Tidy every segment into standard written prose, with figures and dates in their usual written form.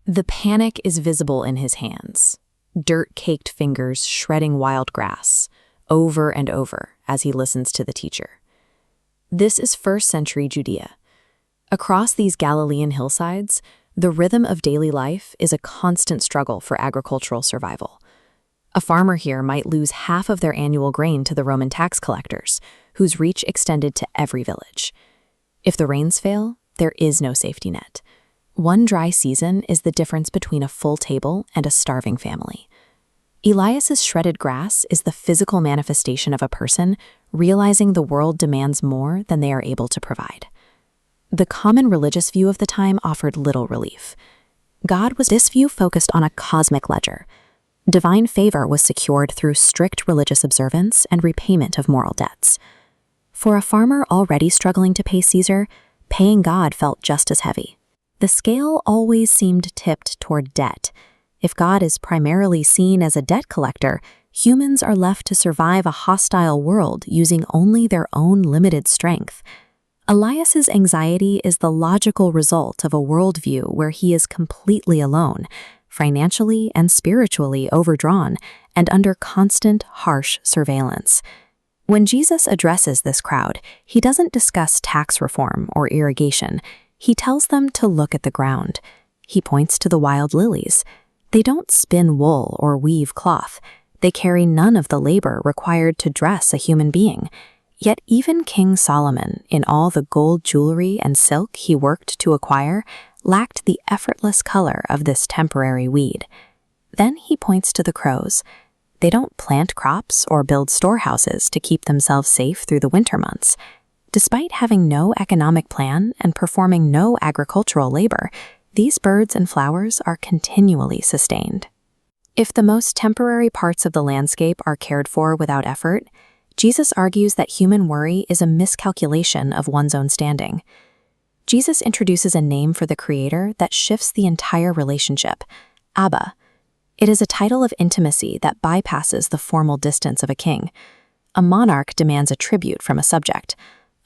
The panic is visible in his hands, dirt-caked fingers shredding wild grass, over and over as he listens to the teacher. This is first-century Judea. Across these Galilean hillsides, the rhythm of daily life is a constant struggle for agricultural survival. A farmer here might lose half of their annual grain to the Roman tax collectors, whose reach extended to every village. If the rains fail, there is no safety net. One dry season is the difference between a full table and a starving family. Elias's shredded grass is the physical manifestation of a person realizing the world demands more than they are able to provide. The common religious view of the time offered little relief. This view focused on a cosmic ledger. Divine favor was secured through strict religious observance and repayment of moral debts. For a farmer already struggling to pay Caesar, paying God felt just as heavy. The scale always seemed tipped toward debt. If God is primarily seen as a debt collector, humans are left to survive a hostile world using only their own limited strength. Elias's anxiety is the logical result of a worldview where he is completely alone, financially and spiritually overdrawn, and under constant, harsh surveillance. When Jesus addresses this crowd, he doesn't discuss tax reform or irrigation. He tells them to look at the ground. He points to the wild lilies. They don't spin wool or weave cloth. They carry none of the labor required to dress a human being. Yet even King Solomon, in all the gold jewelry and silk he worked to acquire, lacked the effortless color of this temporary weed. Then he points to the crows. They don't plant crops or build storehouses to keep themselves safe through the winter months. Despite having no economic plan and performing no agricultural labor, these birds and flowers are continually sustained. If the most temporary parts of the landscape are cared for without effort, Jesus argues that human worry is a miscalculation of one's own standing. Jesus introduces a name for the Creator that shifts the entire relationship, Abba. It is a title of intimacy that bypasses the formal distance of a king. A monarch demands a tribute from a subject.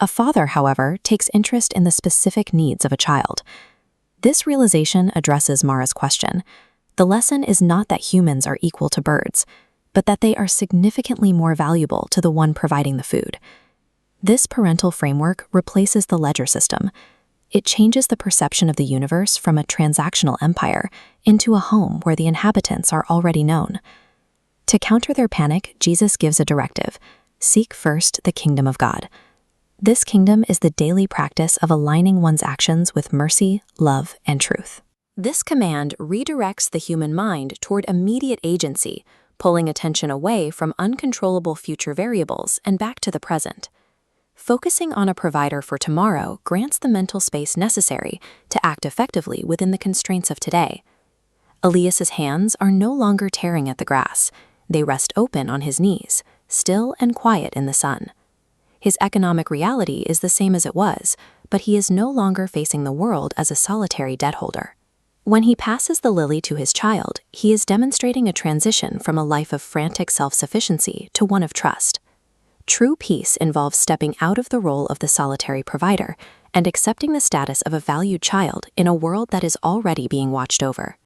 A father, however, takes interest in the specific needs of a child. This realization addresses Mara's question. The lesson is not that humans are equal to birds, but that they are significantly more valuable to the one providing the food. This parental framework replaces the ledger system. It changes the perception of the universe from a transactional empire into a home where the inhabitants are already known. To counter their panic, Jesus gives a directive: seek first the kingdom of God. This kingdom is the daily practice of aligning one's actions with mercy, love, and truth. This command redirects the human mind toward immediate agency, pulling attention away from uncontrollable future variables and back to the present. Focusing on a provider for tomorrow grants the mental space necessary to act effectively within the constraints of today. Elias's hands are no longer tearing at the grass. They rest open on his knees, still and quiet in the sun. His economic reality is the same as it was, but he is no longer facing the world as a solitary debt holder. When he passes the lily to his child, he is demonstrating a transition from a life of frantic self-sufficiency to one of trust. True peace involves stepping out of the role of the solitary provider and accepting the status of a valued child in a world that is already being watched over.